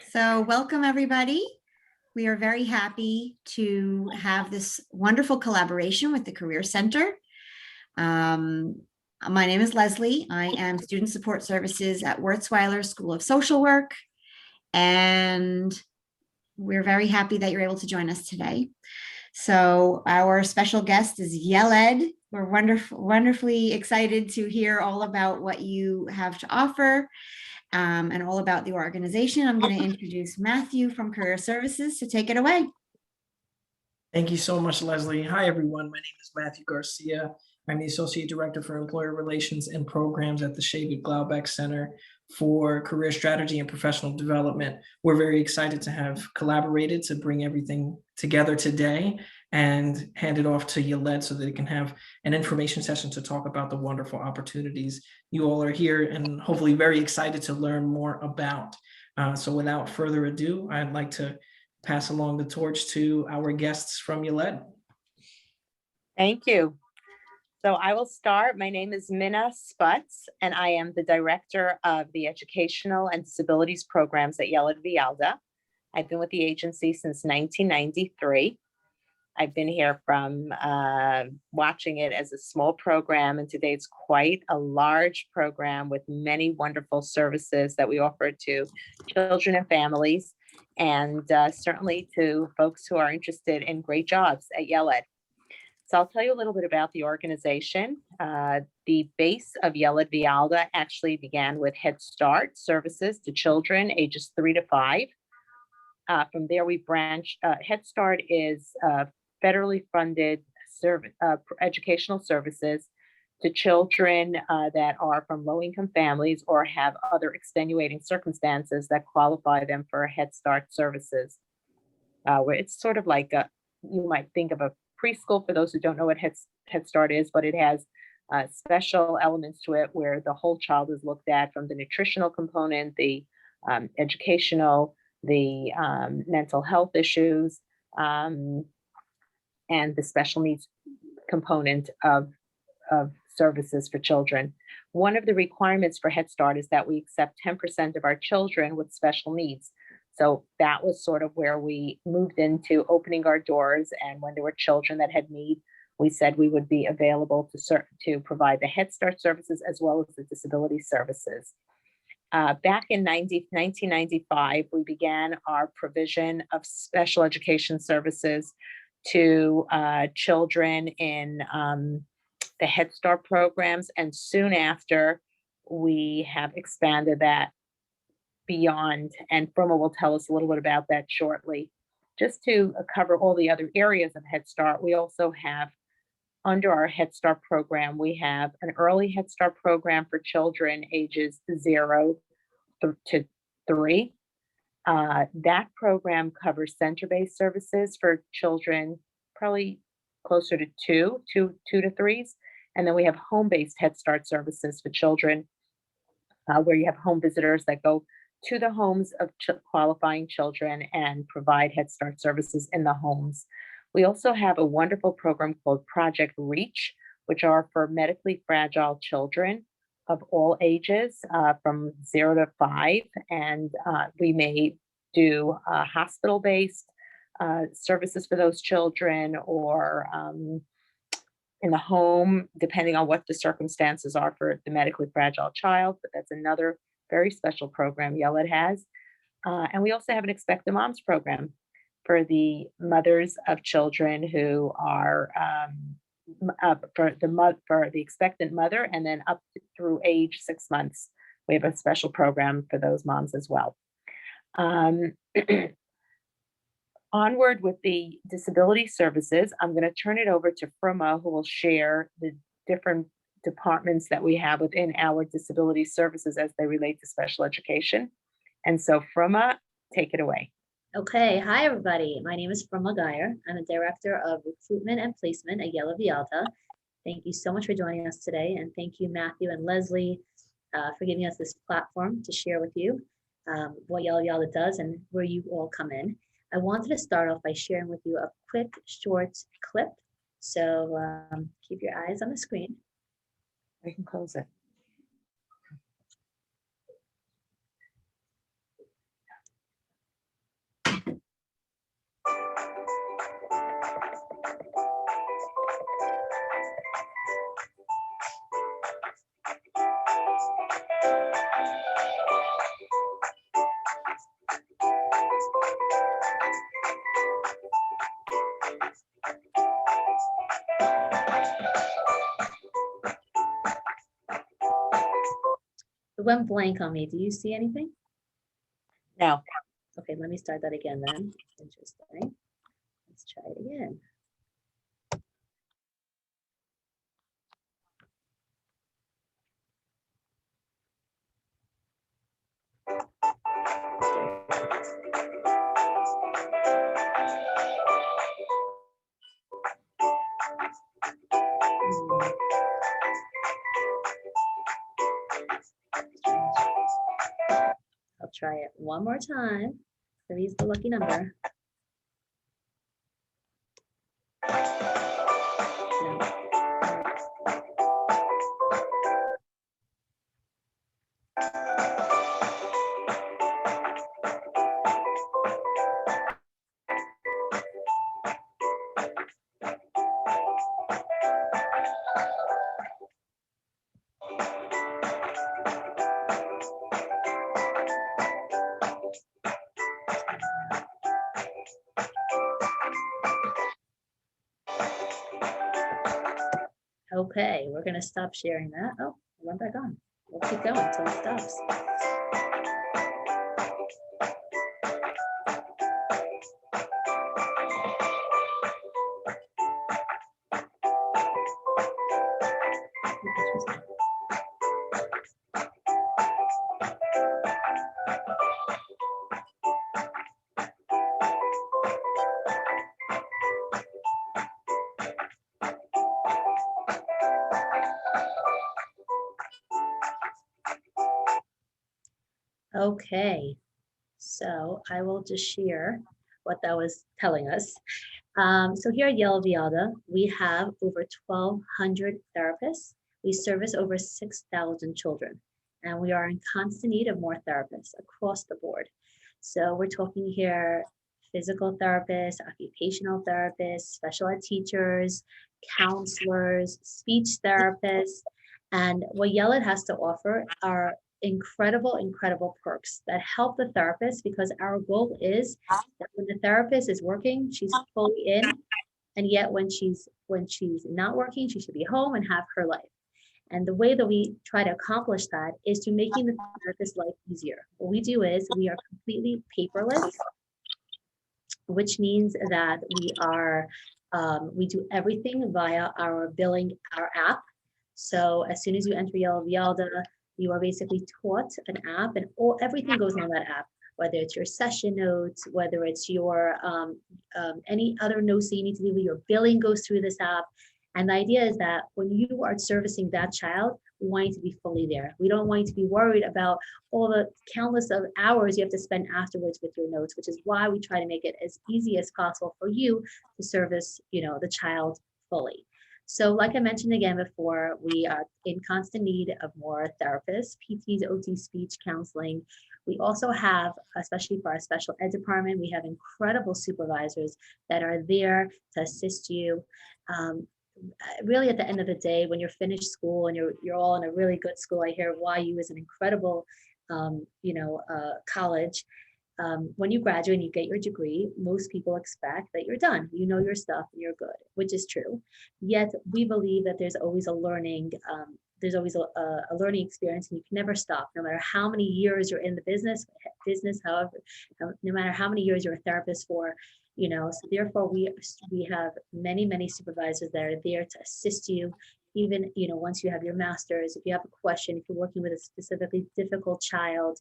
So welcome everybody. We are very happy to have this wonderful collaboration with the Career Center. My name is Leslie. I am Student Support Services at Wurzweiler School of Social Work, and we're very happy that you're able to join us today. So our special guest is Yeled. We're wonderfully excited to hear all about what you have to offer. And all about the organization. I'm going to introduce Matthew from Career Services to take it away. Thank you so much, Leslie. Hi, everyone. My name is Matthew Garcia. I'm the Associate Director for Employer Relations and Programs at the David Glaubeck Center for Career Strategy and Professional Development. We're very excited to have collaborated to bring everything together today and hand it off to Yeled so that it can have an information session to talk about the wonderful opportunities you all are here and hopefully very excited to learn more about. So without further ado, I'd like to pass along the torch to our guests from Yeled. Thank you. So I will start. My name is Mina Sputz, and I am the Director of the Educational and Disabilities Programs at Yeled. I've been with the agency since 1993. I've been here from watching it as a small program, and today it's quite a large program with many wonderful services that we offer to children and families, and certainly to folks who are interested in great jobs at Yeled. So I'll tell you a little bit about the organization. The base of Yeled actually began with Head Start services to children ages 3 to 5. From there, we branched. Head Start is federally funded educational services to children that are from low-income families or have other extenuating circumstances that qualify them for Head Start services. Where it's sort of like you might think of a preschool for those who don't know what Head Start is, but it has special elements to it where the whole child is looked at, from the nutritional component, the educational, the mental health issues, and the special needs component of services for children. One of the requirements for Head Start is that we accept 10% of our children with special needs. So that was sort of where we moved into opening our doors. And when there were children that had need, we said we would be available to provide the Head Start services as well as the disability services. Back in 1995, we began our provision of special education services to children in the Head Start programs. And soon after, we have expanded that beyond, and Fruma will tell us a little bit about that shortly. Just to cover all the other areas of Head Start, we also have, under our Head Start program, we have an early Head Start program for children ages 0 to 3. That program covers center-based services for children probably closer to 2 to 3s. And then we have home-based Head Start services for children where you have home visitors that go to the homes of qualifying children and provide Head Start services in the homes. We also have a wonderful program called Project Reach, which are for medically fragile children of all ages from 0 to 5. And we may do hospital-based services for those children or in the home, depending on what the circumstances are for the medically fragile child. But that's another very special program Yeled has. And we also have an Expect the Moms program for the mothers of children who are for the expectant mother, and then up through age 6 months. We have a special program for those moms as well. Onward with the disability services, I'm going to turn it over to Fruma, who will share the different departments that we have within our disability services as they relate to special education. And so Fruma, take it away. Okay, hi everybody. My name is Fruma Gajer. I'm the Director of Recruitment and Placement at Yeled. Thank you so much for joining us today, and thank you, Matthew and Leslie, for giving us this platform to share with you what Yeled does and where you all come in. I wanted to start off by sharing with you a quick, short clip. So keep your eyes on the screen. We can close it. went blank on me. Do you see anything? No. Okay, let me start that again then. Interesting. Let's try it again. I'll try it one more time. 3 is the lucky number. No. Okay, we're gonna stop sharing that. Oh, it went back on. We'll keep going until it stops. Okay, so I will just share what that was telling us. So here at Yeled, we have over 1,200 therapists. We service over 6,000 children, and we are in constant need of more therapists across the board. So we're talking here physical therapists, occupational therapists, special ed teachers, counselors, speech therapists, and what Yeled has to offer are incredible perks that help the therapist, because our goal is that when the therapist is working, she's fully in, and yet when she's not working, she should be home and have her life. And the way that we try to accomplish that is to making the therapist's life easier. What we do is we are completely paperless, which means that we do everything via our our app. So as soon as you enter Yeled, you are basically taught an app, and everything goes on that app, whether it's your session notes, whether it's your any other notes that you need to do, your billing goes through this app. And the idea is that when you are servicing that child, we want you to be fully there. We don't want you to be worried about all the countless of hours you have to spend afterwards with your notes, which is why we try to make it as easy as possible for you to service, the child fully. So like I mentioned again before, we are in constant need of more therapists, PTs, OT, speech, counseling. We also have, especially for our special ed department, we have incredible supervisors that are there to assist you. Really at the end of the day, when you're finished school and you're all in a really good school, I hear YU is an incredible, college. When you graduate and you get your degree, most people expect that you're done, you know your stuff, and you're good, which is true. Yet we believe that there's always a learning, a learning experience, and you can never stop, no matter how many years you're in the business, however, no matter how many years you're a therapist for, so therefore we have many supervisors that are there to assist you. Even, once you have your master's, if you have a question, if you're working with a specifically difficult child,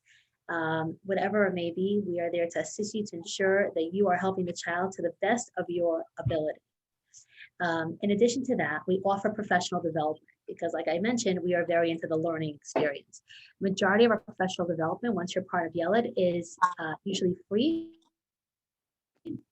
whatever it may be, we are there to assist you to ensure that you are helping the child to the best of your ability. In addition to that, we offer professional development because, like I mentioned, we are very into the learning experience. Majority of our professional development, once you're part of Yeled, is usually free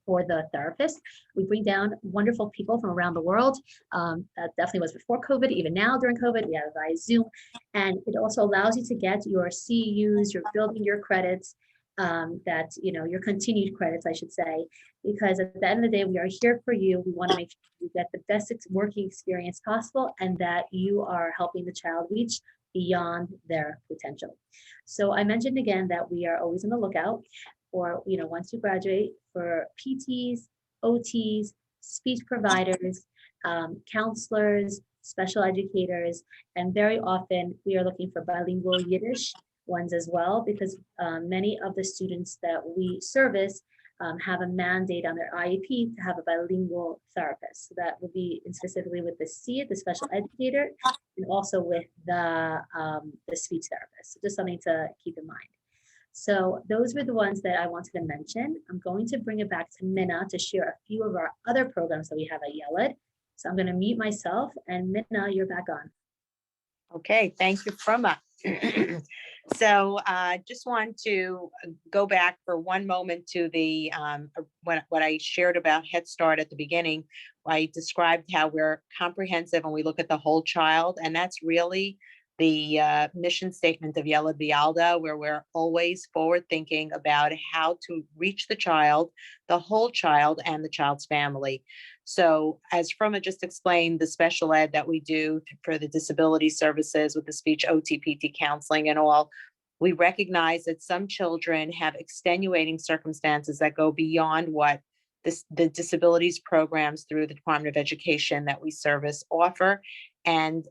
for the therapist. We bring down wonderful people from around the world. That definitely was before COVID. Even now during COVID, we have it via Zoom. And it also allows you to get your CEUs, you're building your credits, your continued credits, I should say, because at the end of the day, we are here for you. We want to make sure you get the best working experience possible and that you are helping the child reach beyond their potential. So I mentioned again that we are always on the lookout for, once you graduate, for PTs, OTs, speech providers, counselors, special educators, and very often we are looking for bilingual Yiddish ones as well, because many of the students that we service have a mandate on their IEP to have a bilingual therapist. So that would be specifically with the SEED, the special educator, and also with the speech therapist. So just something to keep in mind. So those were the ones that I wanted to mention. I'm going to bring it back to Mina to share a few of our other programs that we have at Yeled. So I'm going to mute myself, and Mina, you're back on. Okay, thank you, Fruma. So just want to go back for one moment to the what I shared about Head Start at the beginning. I described how we're comprehensive and we look at the whole child, and that's really the mission statement of Yeled Vialda, where we're always forward thinking about how to reach the child, the whole child, and the child's family. So as Fruma just explained, the special ed that we do for the disability services with the speech OT-PT counseling and all, we recognize that some children have extenuating circumstances that go beyond what the disabilities programs through the Department of Education that we service offer. And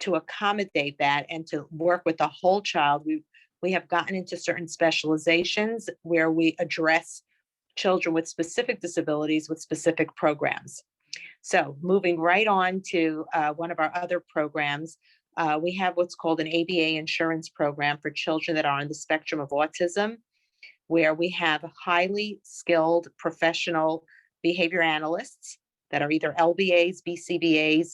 to accommodate that and to work with the whole child, we have gotten into certain specializations where we address children with specific disabilities with specific programs. So moving right on to one of our other programs, we have what's called an ABA insurance program for children that are on the spectrum of autism, where we have highly skilled professional behavior analysts that are either LBAs, BCBAs,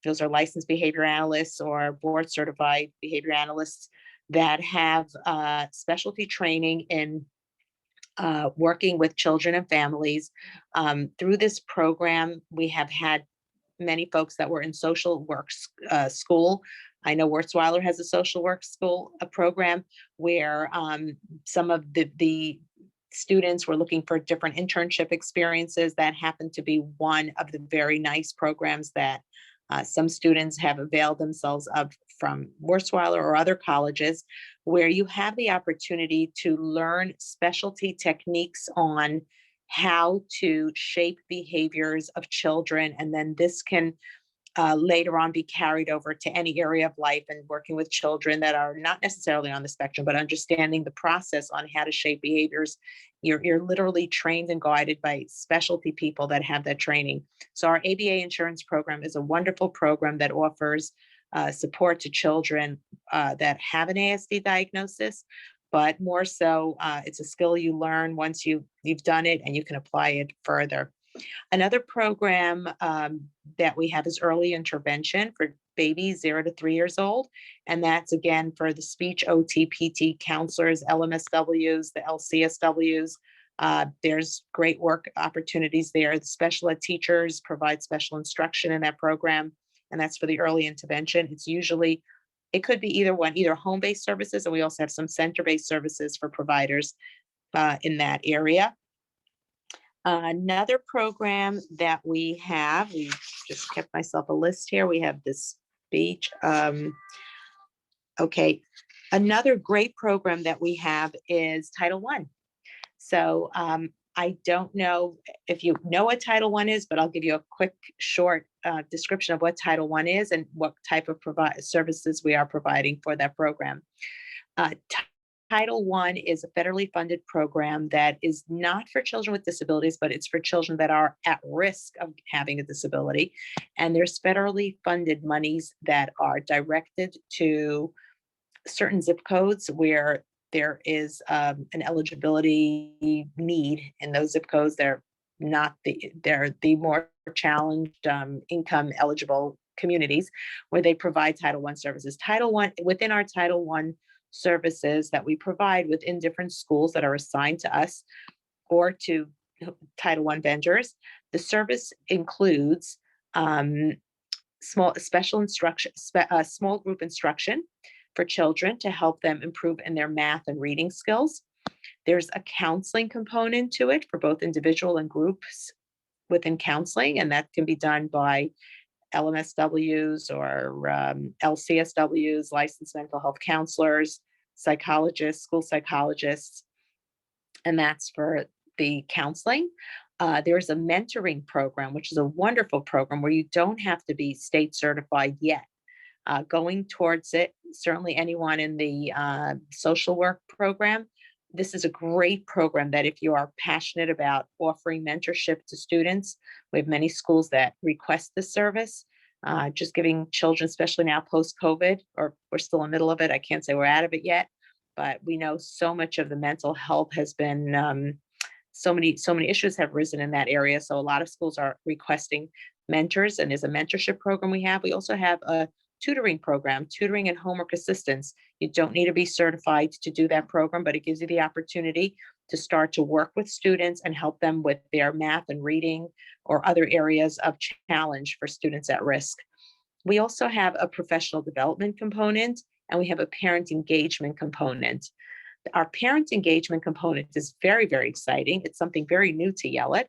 those are licensed behavior analysts or board certified behavior analysts that have specialty training in working with children and families. Through this program, we have had many folks that were in social work school. I know Wurzweiler has a social work school, a program where some of the students were looking for different internship experiences. That happened to be one of the very nice programs that some students have availed themselves of from Wurzweiler or other colleges, where you have the opportunity to learn specialty techniques on how to shape behaviors of children. And then this can later on be carried over to any area of life and working with children that are not necessarily on the spectrum, but understanding the process on how to shape behaviors. You're literally trained and guided by specialty people that have that training. So our ABA insurance program is a wonderful program that offers support to children that have an ASD diagnosis, but more so it's a skill you learn once you've done it and you can apply it further. Another program that we have is early intervention for babies 0 to 3 years old. And that's again for the speech OT-PT counselors, LMSWs, the LCSWs. There's great work opportunities there. The special ed teachers provide special instruction in that program. And that's for the early intervention. It's usually, it could be either one, either home-based services, and we also have some center-based services for providers in that area. Another program that we have, we just kept myself a list here. We have this speech. Okay, another great program that we have is Title I. So I don't know if you know what Title I is, but I'll give you a quick, short description of what Title I is and what type of services we are providing for that program. Title I is a federally funded program that is not for children with disabilities, but it's for children that are at risk of having a disability. And there's federally funded monies that are directed to certain zip codes where there is an eligibility need in those zip codes. They're the more challenged income eligible communities where they provide Title I services. Title I, within our Title I services that we provide within different schools that are assigned to us or to Title I vendors, the service includes small group instruction for children to help them improve in their math and reading skills. There's a counseling component to it for both individual and groups within counseling, and that can be done by LMSWs or LCSWs, licensed mental health counselors, psychologists, school psychologists, and that's for the counseling. There's a mentoring program, which is a wonderful program where you don't have to be state certified yet. Going towards it, certainly anyone in the social work program, this is a great program that if you are passionate about offering mentorship to students, we have many schools that request this service. Just giving children, especially now post-COVID, or we're still in the middle of it, I can't say we're out of it yet, but we know so much of the mental health has been, so many issues have risen in that area. So a lot of schools are requesting mentors, and there's a mentorship program we have. We also have a tutoring program, tutoring and homework assistance. You don't need to be certified to do that program, but it gives you the opportunity to start to work with students and help them with their math and reading or other areas of challenge for students at risk. We also have a professional development component, and we have a parent engagement component. Our parent engagement component is very, very exciting. It's something very new to Yeled.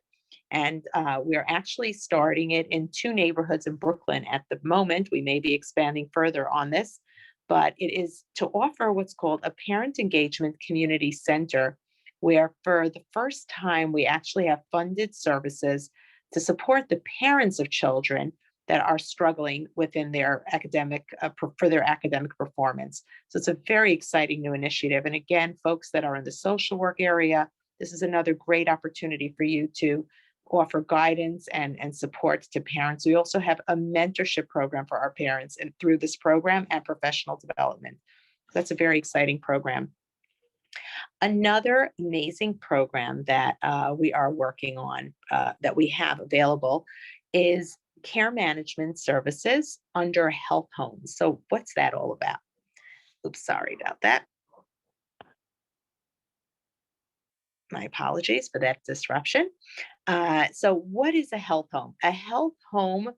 And we are actually starting it in 2 neighborhoods in Brooklyn at the moment. We may be expanding further on this, but it is to offer what's called a parent engagement community center, where for the first time, we actually have funded services to support the parents of children that are struggling within their academic, for their academic performance. So it's a very exciting new initiative. And again, folks that are in the social work area, this is another great opportunity for you to offer guidance and support to parents. We also have a mentorship program for our parents and through this program and professional development. That's a very exciting program. Another amazing program that we are working on, that we have available, is care management services under health homes. So what's that all about? Oops, sorry about that. My apologies for that disruption. So what is a health home? A health home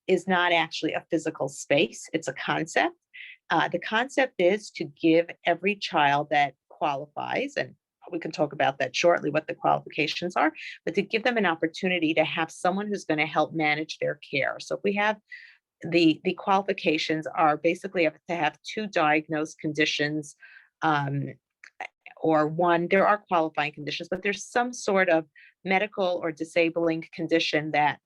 is not actually a physical space, it's a concept. The concept is to give every child that qualifies, and we can talk about that shortly, what the qualifications are, but to give them an opportunity to have someone who's going to help manage their care. So if we have the qualifications are basically to have 2 diagnosed conditions, or 1, there are qualifying conditions, but there's some sort of medical or disabling condition that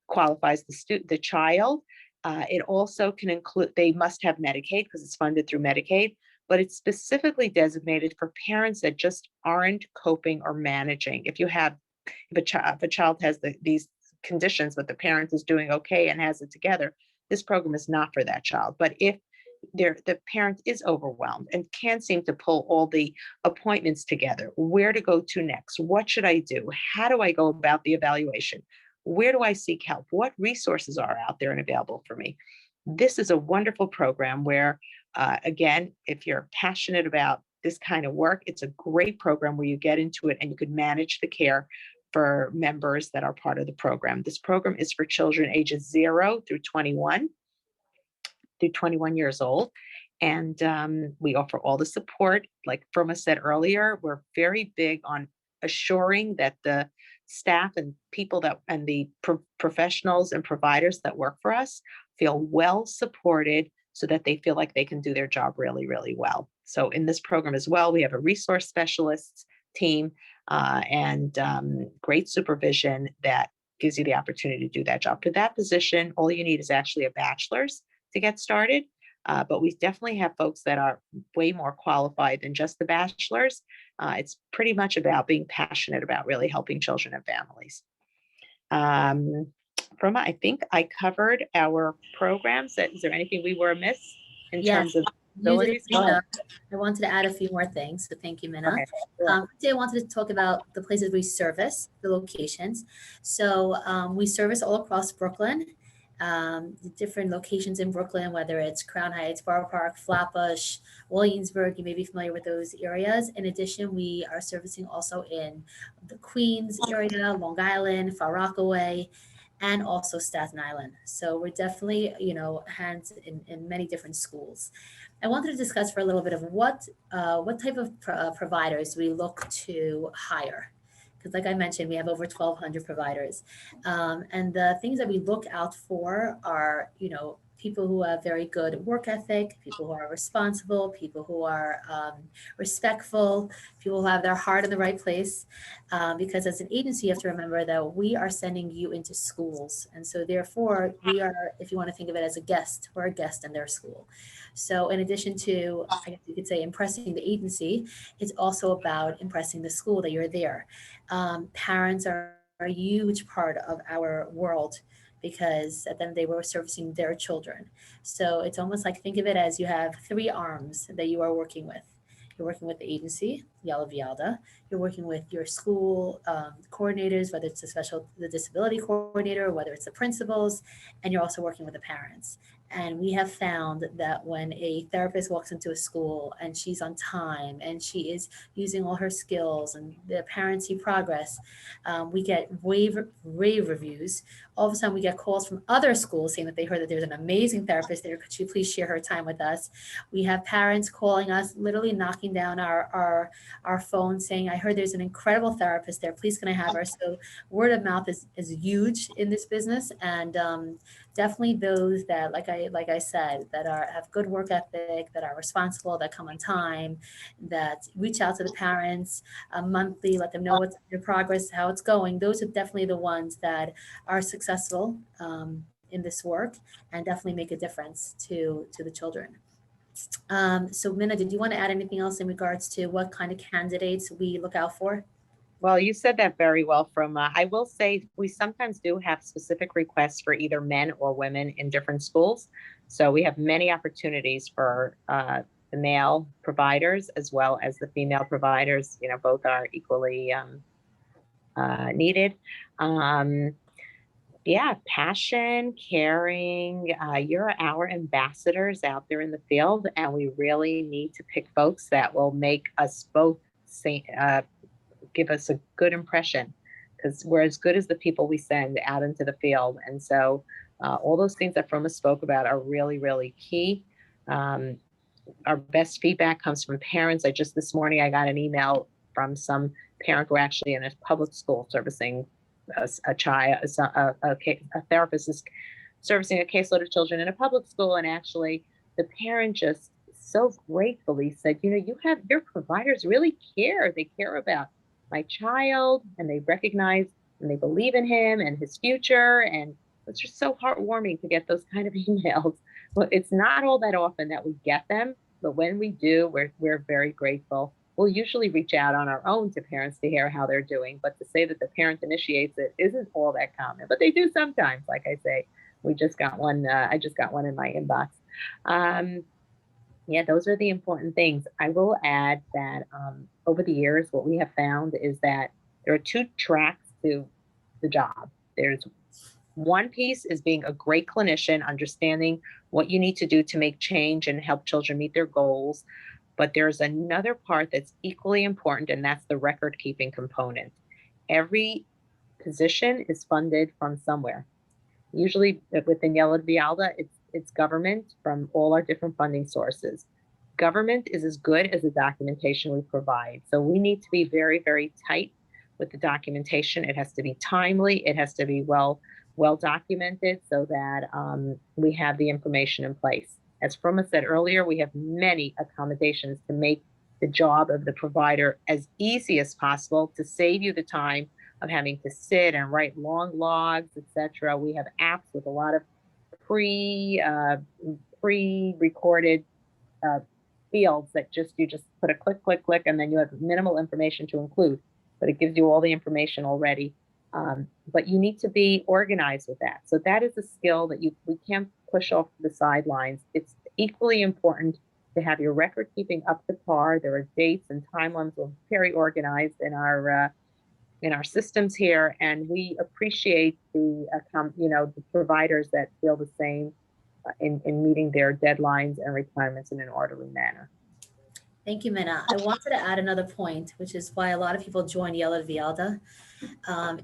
qualifies the child. It also can include, they must have Medicaid because it's funded through Medicaid, but it's specifically designated for parents that just aren't coping or managing. If a child has these conditions, but the parent is doing okay and has it together, this program is not for that child. But if the parent is overwhelmed and can't seem to pull all the appointments together, where to go to next? What should I do? How do I go about the evaluation? Where do I seek help? What resources are out there and available for me? This is a wonderful program where, again, if you're passionate about this kind of work, it's a great program where you get into it and you could manage the care for members that are part of the program. This program is for children ages 0 through 21 years old. And we offer all the support. Like Fruma said earlier, we're very big on assuring that the staff and people and the professionals and providers that work for us feel well supported so that they feel like they can do their job really, really well. So in this program as well, we have a resource specialists team and great supervision that gives you the opportunity to do that job. For that position, all you need is actually a bachelor's to get started. But we definitely have folks that are way more qualified than just the bachelor's. It's pretty much about being passionate about really helping children and families. Fruma, I think I covered our programs. Is there anything we were amiss in terms of abilities? I wanted to add a few more things, so thank you, Mina. Okay. Today I wanted to talk about the places we service, the locations. So we service all across Brooklyn. The different locations in Brooklyn, whether it's Crown Heights, Borough Park, Flatbush, Williamsburg, you may be familiar with those areas. In addition, we are servicing also in the Queens area, Long Island, Far Rockaway, and also Staten Island. So we're definitely, hands in many different schools. I wanted to discuss for a little bit of what type of providers we look to hire. Because like I mentioned, we have over 1,200 providers. And the things that we look out for are, people who have very good work ethic, people who are responsible, people who are respectful, people who have their heart in the right place. Because as an agency, you have to remember that we are sending you into schools. And so therefore we are, if you want to think of it as a guest, we're a guest in their school. So in addition to, I guess you could say, impressing the agency, it's also about impressing the school that you're there. Parents are a huge part of our world, because at the end of the day, we're servicing their children. So it's almost like, think of it as you have three arms that you are working with. You're working with the agency, Yeled Vialda. You're working with your school coordinators, whether it's the disability coordinator, whether it's the principals, and you're also working with the parents. And we have found that when a therapist walks into a school and she's on time and she is using all her skills and the parents see progress, we get rave reviews. All of a sudden we get calls from other schools saying that they heard that there's an amazing therapist there. Could you please share her time with us? We have parents calling us, literally knocking down our phone saying, I heard there's an incredible therapist there. Please can I have her? So word of mouth is huge in this business. And definitely those that, like I said, that have good work ethic, that are responsible, that come on time, that reach out to the parents monthly, let them know what's their progress, how it's going. Those are definitely the ones that are successful in this work and definitely make a difference to the children. So Mina, did you want to add anything else in regards to what kind of candidates we look out for? Well, you said that very well, Fruma. I will say we sometimes do have specific requests for either men or women in different schools. So we have many opportunities for the male providers as well as the female providers. You know, both are equally needed. Yeah, passion, caring. You're our ambassadors out there in the field, and we really need to pick folks that will make us both give us a good impression, because we're as good as the people we send out into the field. And so all those things that Fruma spoke about are really, really key. Our best feedback comes from parents. This morning, I got an email from some parent who actually in a public school servicing a child, a therapist is servicing a caseload of children in a public school. And actually the parent just so gratefully said, you know, your providers really care. They care about my child, and they recognize and they believe in him and his future. And it's just so heartwarming to get those kind of emails. Well, it's not all that often that we get them, but when we do, we're very grateful. We'll usually reach out on our own to parents to hear how they're doing, but to say that the parent initiates it isn't all that common, but they do sometimes. Like I say, we just got one. I just got one in my inbox. Yeah, those are the important things. I will add that over the years, what we have found is that there are two tracks to the job. There's one piece is being a great clinician, understanding what you need to do to make change and help children meet their goals. But there's another part that's equally important, and that's the record keeping component. Every position is funded from somewhere. Usually within Yeled Vialda, it's government from all our different funding sources. Government is as good as the documentation we provide. So we need to be very, very tight with the documentation. It has to be timely. It has to be well documented so that we have the information in place. As Fruma said earlier, we have many accommodations to make the job of the provider as easy as possible to save you the time of having to sit and write long logs, etc. We have apps with a lot of pre-recorded fields that you just put a click, and then you have minimal information to include, but it gives you all the information already. But you need to be organized with that. So that is a skill that we can't push off the sidelines. It's equally important to have your record keeping up to par. There are dates and timelines. We're very organized in our systems here, and we appreciate the providers that feel the same in meeting their deadlines and requirements in an orderly manner. Thank you, Mina. I wanted to add another point, which is why a lot of people join Yeled Vialda.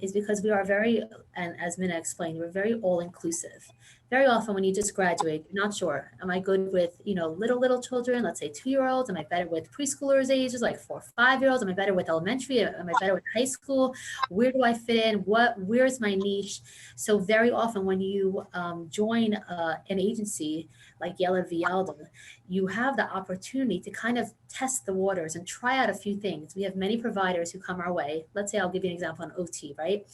is because we are very, and as Mina explained, we're very all-inclusive. Very often when you just graduate, you're not sure, am I good with, little children, let's say 2-year-olds? Am I better with preschoolers ages, like 4 or 5-year-olds? Am I better with elementary? Am I better with high school? Where do I fit in? Where's my niche? So very often when you join an agency like Yeled Vialda, you have the opportunity to kind of test the waters and try out a few things. We have many providers who come our way. Let's say I'll give you an example on OT, right?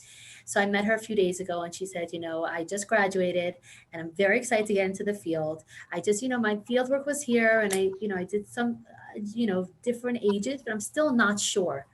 So I met her a few days ago and she said, I just graduated and I'm very excited to get into the field. I just, my field work was here and I did some, different ages, but I'm still not sure.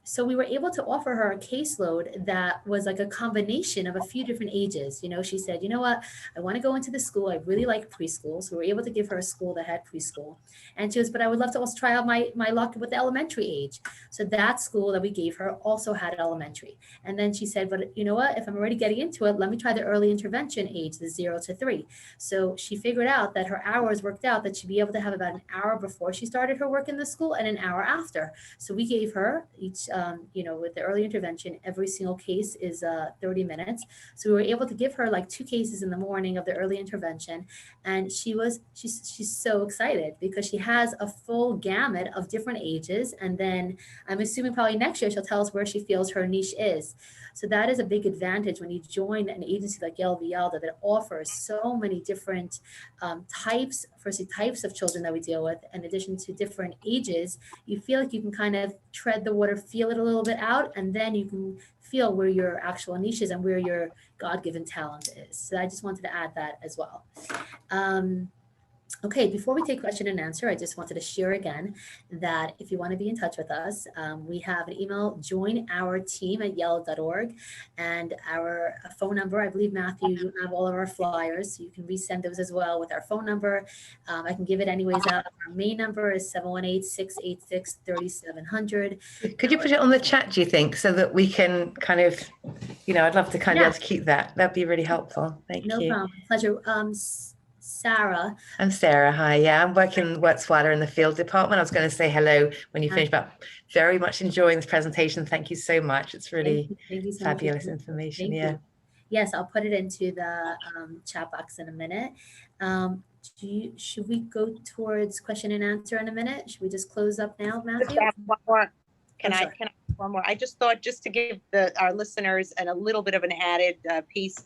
So we were able to offer her a caseload that was like a combination of a few different ages. She said, you know what, I want to go into the school. I really like preschool. So we were able to give her a school that had preschool. And she was, but I would love to also try out my luck with the elementary age. So that school that we gave her also had elementary. And then she said, but you know what, if I'm already getting into it, let me try the early intervention age, the 0 to 3. So she figured out that her hours worked out that she'd be able to have about an hour before she started her work in the school and an hour after. So we gave her each, with the early intervention, every single case is 30 minutes. So we were able to give her like 2 cases in the morning of the early intervention. And she's so excited because she has a full gamut of different ages. And then I'm assuming probably next year, she'll tell us where she feels her niche is. So that is a big advantage when you join an agency like Yeled Vialda that offers so many different types of children that we deal with. In addition to different ages, you feel like you can kind of tread the water, feel it a little bit out, and then you can feel where your actual niche is and where your God-given talent is. So I just wanted to add that as well. Okay, before we take question and answer, I just wanted to share again that if you want to be in touch with us, we have an email, joinourteam@yeled.org, and our phone number. I believe, Matthew, you have all of our flyers, so you can resend those as well with our phone number. I can give it anyways out. Our main number is 718-686-3700. Could you put it on the chat, do you think, so that we can kind of, I'd love to kind of be able to keep that. That'd be really helpful. Thank you. No problem. Pleasure. Sarah. I'm Sarah. Hi. Yeah, I'm working Wurzweiler in the field department. I was going to say hello when you finish, but very much enjoying this presentation. Thank you so much. It's really Thank you so fabulous much. information. Thank you. Yes, I'll put it into the chat box in a minute. Should we go towards question and answer in a minute? Should we just close up now, Matthew? One more. Can I one more? I just thought, just to give our listeners a little bit of an added piece.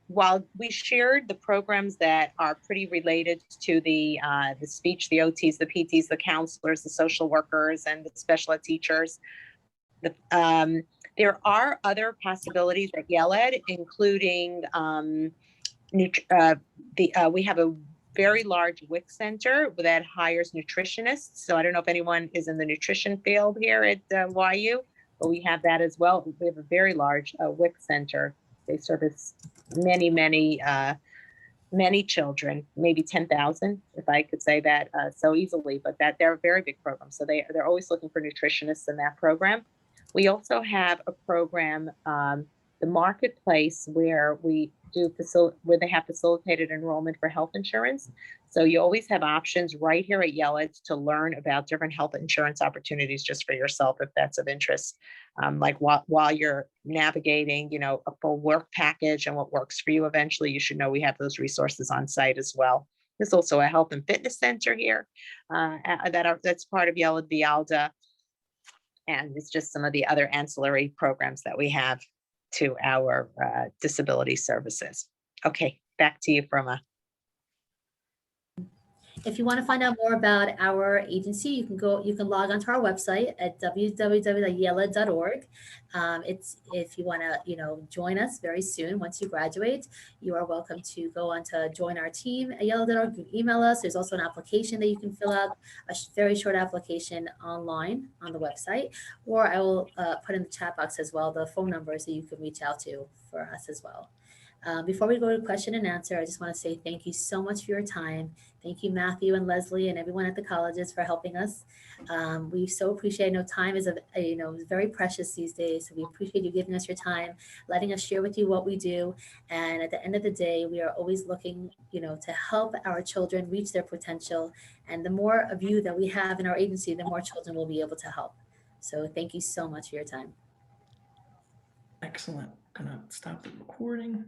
While we shared the programs that are pretty related to the speech, the OTs, the PTs, the counselors, the social workers, and the special ed teachers, there are other possibilities at Yeled, including we have a very large WIC center that hires nutritionists. So I don't know if anyone is in the nutrition field here at YU, but we have that as well. We have a very large WIC center. They service many children, maybe 10,000, if I could say that so easily, but they're a very big program. So they're always looking for nutritionists in that program. We also have a program, the Marketplace, where they have facilitated enrollment for health insurance. So you always have options right here at Yeled to learn about different health insurance opportunities just for yourself, if that's of interest. Like while you're navigating, a full work package and what works for you eventually, you should know we have those resources on site as well. There's also a health and fitness center here that's part of Yeled Vialda. And it's just some of the other ancillary programs that we have to our disability services. Okay, back to you, Fruma. If you want to find out more about our agency, you can log onto our website at www.yeled.org. If you want to, join us very soon, once you graduate, you are welcome to go on to join our team at yeled.org. You can email us. There's also an application that you can fill out, a very short application online on the website, or I will put in the chat box as well the phone numbers that you can reach out to for us as well. Before we go to question and answer, I just want to say thank you so much for your time. Thank you, Matthew and Leslie and everyone at the colleges for helping us. We so appreciate, time is very precious these days. So we appreciate you giving us your time, letting us share with you what we do. And at the end of the day, we are always looking, to help our children reach their potential. And the more of you that we have in our agency, the more children we'll be able to help. So thank you so much for your time. Excellent. Gonna stop the recording.